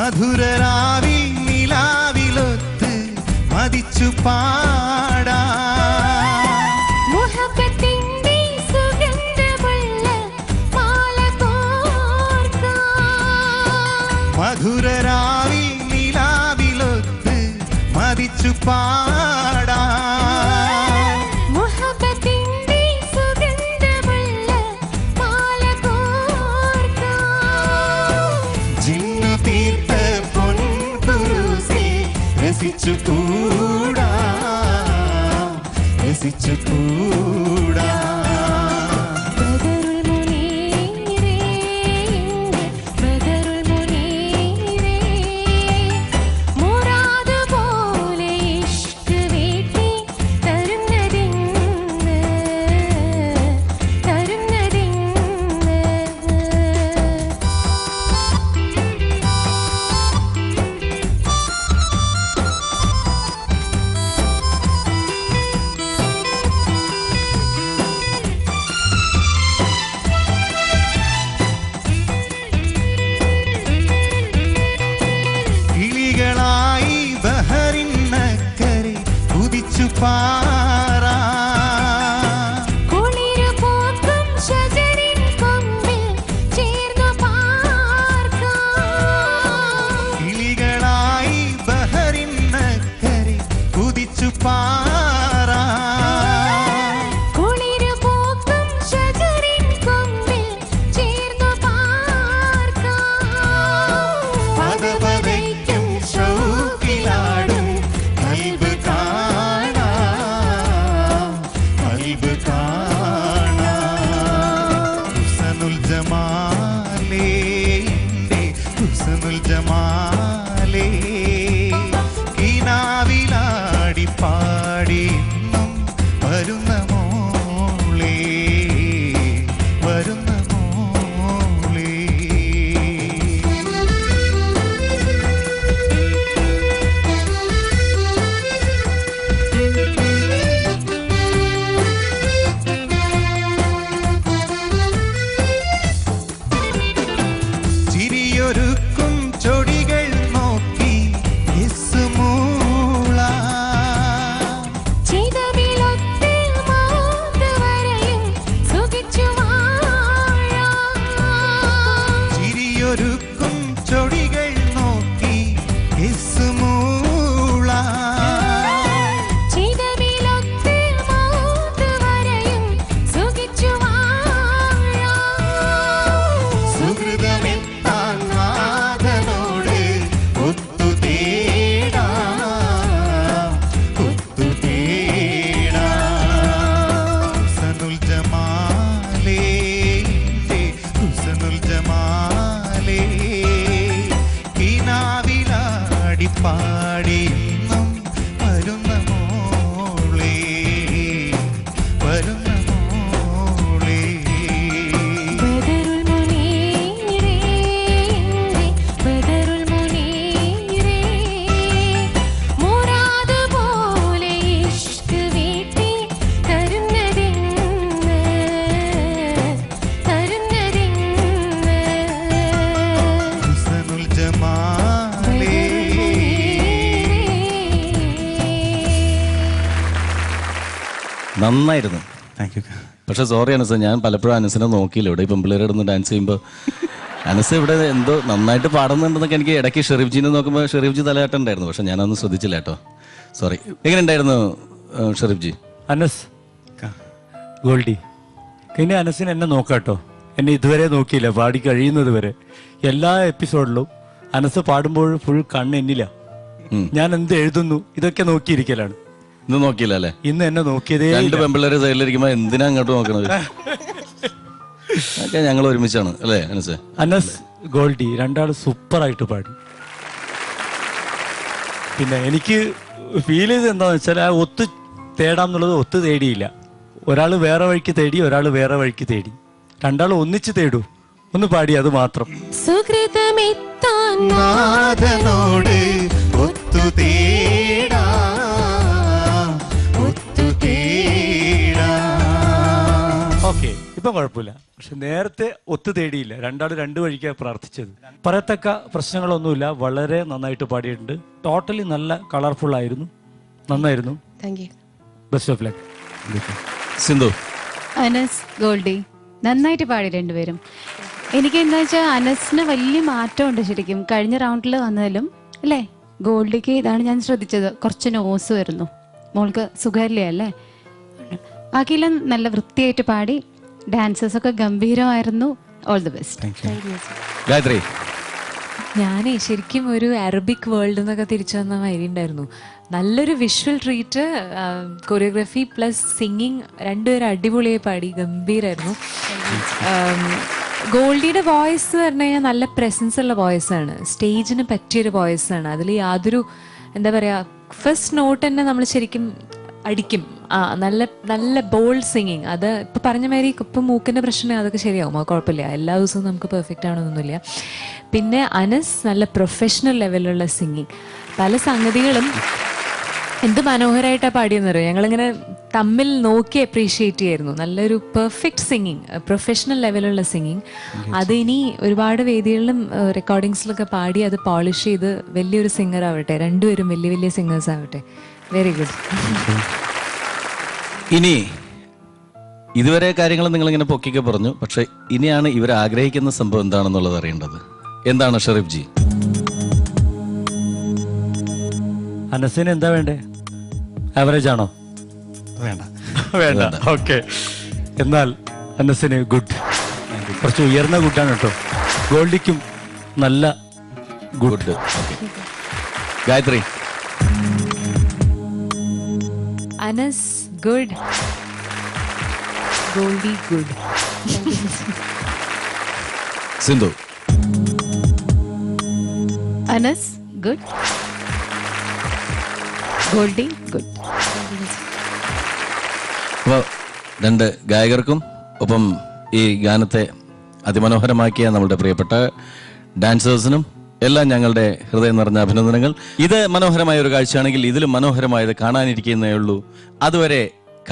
മധുരരാവിൽ നിലാവിലൊത്ത് മതിച്ചു പാടാ മധുരരാവിൽ നിലാവിലൊത്ത് മതിച്ചു പാടാ ജിന്നു തീർത്ത പൊൻകുരുസേ രസിച്ചു കൂടാ രസിച്ചു കൂടാ പാറാ കുളിരുപോക്കും ശജരിൻ കൊമ്പിൽ ചേർന്നു പാർക്കാം കിളികളായി ബഹറിനക്കരെ കുതിച്ചു പാറാ കുളിരുപോക്കും ശജരിൻ കൊമ്പിൽ ചേർന്നു പാർക്കാം പദപദയ്ക്കും ഷൗക്കിലാടും കൽബ് ജമാലേ കിനാവിലാടി പാടിന്നും വരുന്ന മോളേ വരുന്ന മോളേ ചിരിയൊരുക്കും ചൊടികൾ നോക്കി യേശുമൂള ചിതവിലൊത്ത് മൗത്ത് വരെയും സുഖിച്ചു വാഴാം ചിരിയൊരുക്കും ചൊടികൾ നോക്കി യേശുമൂള ചിതവിലൊത്ത് മൗത്ത് വരെയും സുഖിച്ചു വാഴാം സുഹൃതമേ പാടിന്നും വരുന്ന മോളേ വരുന്ന മോളേ ബദറുൽ മുനീറേ ബദറുൽ മുനീറേ മുറാദ് പോലെ ഇഷ്ക് വീട്ടി തരുന്നതിന്ന് ഹുസ്നുൽ ജമാലേ നന്നായിരുന്നു. Thank U. പക്ഷെ സോറി അനസ്, ഞാൻ പലപ്പോഴും അനസിനെ നോക്കിയില്ല. ഇവിടെ പെമ്പിള്ളേരെ ഇടുന്ന് ഡാൻസ് ചെയ്യുമ്പോൾ അനസ് ഇവിടെ എന്തോ നന്നായിട്ട് പാടുന്നുണ്ടെന്നൊക്കെ എനിക്ക് ഇടയ്ക്ക് ഷെരീഫ്ജീനെ നോക്കുമ്പോൾ ഷെരീഫ്ജി തലയാട്ടുണ്ടായിരുന്നു. പക്ഷെ ഞാനൊന്നും ശ്രദ്ധിച്ചില്ല കേട്ടോ, സോറി. എങ്ങനെ ഉണ്ടായിരുന്നു ഷെരീഫ്ജി? അനസ് ഗോൾഡി, പിന്നെ അനസിന് എന്നെ നോക്കാട്ടോ. എന്നെ ഇതുവരെ നോക്കിയില്ല, പാടി കഴിയുന്നത് വരെ. എല്ലാ എപ്പിസോഡിലും അനസ് പാടുമ്പോൾ ഫുൾ കണ്ണ് എന്നില്ല. ഞാൻ എന്ത് എഴുതുന്നു ഇതൊക്കെ നോക്കിയിരിക്കലാണ്. ഇന്ന് നോക്കിയില്ല അല്ലേ? ഇന്ന് എന്നെ നോക്കിയതേ. രണ്ട് പെമ്പിള്ളേരെ സൈഡിലിരിക്കുമ്പോ എന്തിനാ അങ്ങോട്ട് നോക്കണത്? ഒക്കെ ഞങ്ങൾ ഒരുമിച്ചാണ് അല്ലേ അനസ്? അനസ് ഗോൾഡി രണ്ടാൾ സൂപ്പറായിട്ട് പാടി. പിന്നെ എനിക്ക് ഫീൽ ചെയ്ത് എന്താന്ന് വെച്ചാൽ ആ ഒത്ത് തേടാം എന്നുള്ളത് ഒത്ത് തേടിയില്ല. ഒരാൾ വേറെ വഴിക്ക് തേടി, ഒരാൾ വേറെ വഴിക്ക് തേടി. രണ്ടാൾ ഒന്നിച്ച് തേടൂ. ഒന്ന് പാടി, അത് മാത്രം. ഓക്കെ, ഇപ്പൊ കുഴപ്പമില്ല. പക്ഷെ നേരത്തെ ഒത്തു തേടിയില്ല, രണ്ടാളും രണ്ടു വഴിക്കാണ് പ്രാർത്ഥിച്ചത്. പറയത്തക്ക പ്രശ്നങ്ങളൊന്നുമില്ല, വളരെ നന്നായിട്ട് പാടിയിട്ടുണ്ട്. ടോട്ടലി നല്ല കളർഫുൾ ആയിരുന്നു, നന്നായിരുന്നു. Thank you. Best of luck. Sindhu. Anas, Goldie നന്നായിട്ട് പാടി രണ്ടുപേരും. എനിക്ക് എന്താ വെച്ചാൽ അനസിന് വലിയ മാറ്റമുണ്ട് ശരിക്കും കഴിഞ്ഞ റൗണ്ടിൽ വന്നതിലും അല്ലേ. ഗോൾഡിക്ക് ഇതാണ് ഞാൻ ശ്രദ്ധിച്ചത്, കുറച്ച് നോസ് വരുന്നു. മോൾക്ക് സുഖമില്ലേ അല്ലേ? ബാക്കിയെല്ലാം നല്ല വൃത്തിയായിട്ട് പാടി, ഡാൻസേഴ്സ് ഒക്കെ ഗംഭീരമായിരുന്നു. All the best. ഗായത്രി. ഞാനേ ശരിക്കും ഒരു അറബിക് വേൾഡ് എന്നൊക്കെ തിരിച്ചു വന്ന മാതിരി ഉണ്ടായിരുന്നു. നല്ലൊരു visual treat, choreography plus singing രണ്ടുപേരും അടിപൊളിയായി പാടി, ഗംഭീരായിരുന്നു. ഗോൾഡിയുടെ വോയിസ് പറഞ്ഞു കഴിഞ്ഞാൽ നല്ല പ്രസൻസ് ഉള്ള വോയിസാണ്, സ്റ്റേജിന് പറ്റിയൊരു വോയിസാണ്. അതിൽ യാതൊരു എന്താ പറയുക, ഫസ്റ്റ് നോട്ട് തന്നെ നമ്മൾ ശരിക്കും അടിക്കും. നല്ല നല്ല ബോൾഡ് സിംഗിങ്. അത് ഇപ്പം പറഞ്ഞ മാതിരി ഇപ്പം മൂക്കിൻ്റെ പ്രശ്നം അതൊക്കെ ശരിയാവും, അത് കുഴപ്പമില്ല. എല്ലാ ദിവസവും നമുക്ക് പെർഫെക്റ്റ് ആണെന്നൊന്നുമില്ല. പിന്നെ അനസ് നല്ല പ്രൊഫഷണൽ ലെവലിലുള്ള സിംഗിങ്, പല സംഗതികളും എന്ത് മനോഹരമായിട്ടാണ് പാടിയെന്ന് അറിയാം. ഞങ്ങളിങ്ങനെ തമ്മിൽ നോക്കി അപ്രീഷിയേറ്റ് ചെയ്യായിരുന്നു. നല്ലൊരു പെർഫെക്റ്റ് സിംഗിങ്, പ്രൊഫഷണൽ ലെവലുള്ള സിംഗിങ്. അത് ഇനി ഒരുപാട് വേദികളിലും റെക്കോർഡിങ്സിലൊക്കെ പാടി അത് പോളിഷ് ചെയ്ത് വലിയൊരു സിംഗർ ആവട്ടെ. രണ്ടുപേരും വലിയ വലിയ സിംഗേഴ്സ് ആവട്ടെ. Very good. ഇനി ഇതുവരെ കാര്യങ്ങൾ നിങ്ങളിങ്ങനെ പൊക്കിക്കെ പറഞ്ഞു, പക്ഷെ ഇനിയാണ് ഇവർ ആഗ്രഹിക്കുന്ന സംഭവം എന്താണെന്നുള്ളത് അറിയേണ്ടത്. എന്താണ് ഷെറീഫ് ജി? അനസിന് എന്താ വേണ്ടേ? ആവറേജ് ആണോ? വേണ്ട. വേണ്ട. ഓക്കെ, എന്നാൽ അനസിന് ഗുഡ്, കുറച്ച് ഉയർന്ന ഗുഡാണ് കേട്ടോ. ഗോൾഡിക്കും നല്ല good. Gayathri. Anas good, Goldie good. Sindhu. Anas good, Goldie good. അപ്പോൾ രണ്ട് ഗായകർക്കും ഒപ്പം ഈ ഗാനത്തെ അതിമനോഹരമാക്കിയ നമ്മളുടെ പ്രിയപ്പെട്ട ഡാൻസേഴ്സിനും എല്ലാം ഞങ്ങളുടെ ഹൃദയം നിറഞ്ഞ അഭിനന്ദനങ്ങൾ. ഇത് മനോഹരമായ ഒരു കാഴ്ചയാണെങ്കിൽ ഇതിലും മനോഹരമായത് കാണാനിരിക്കുന്നേ ഉള്ളൂ. അതുവരെ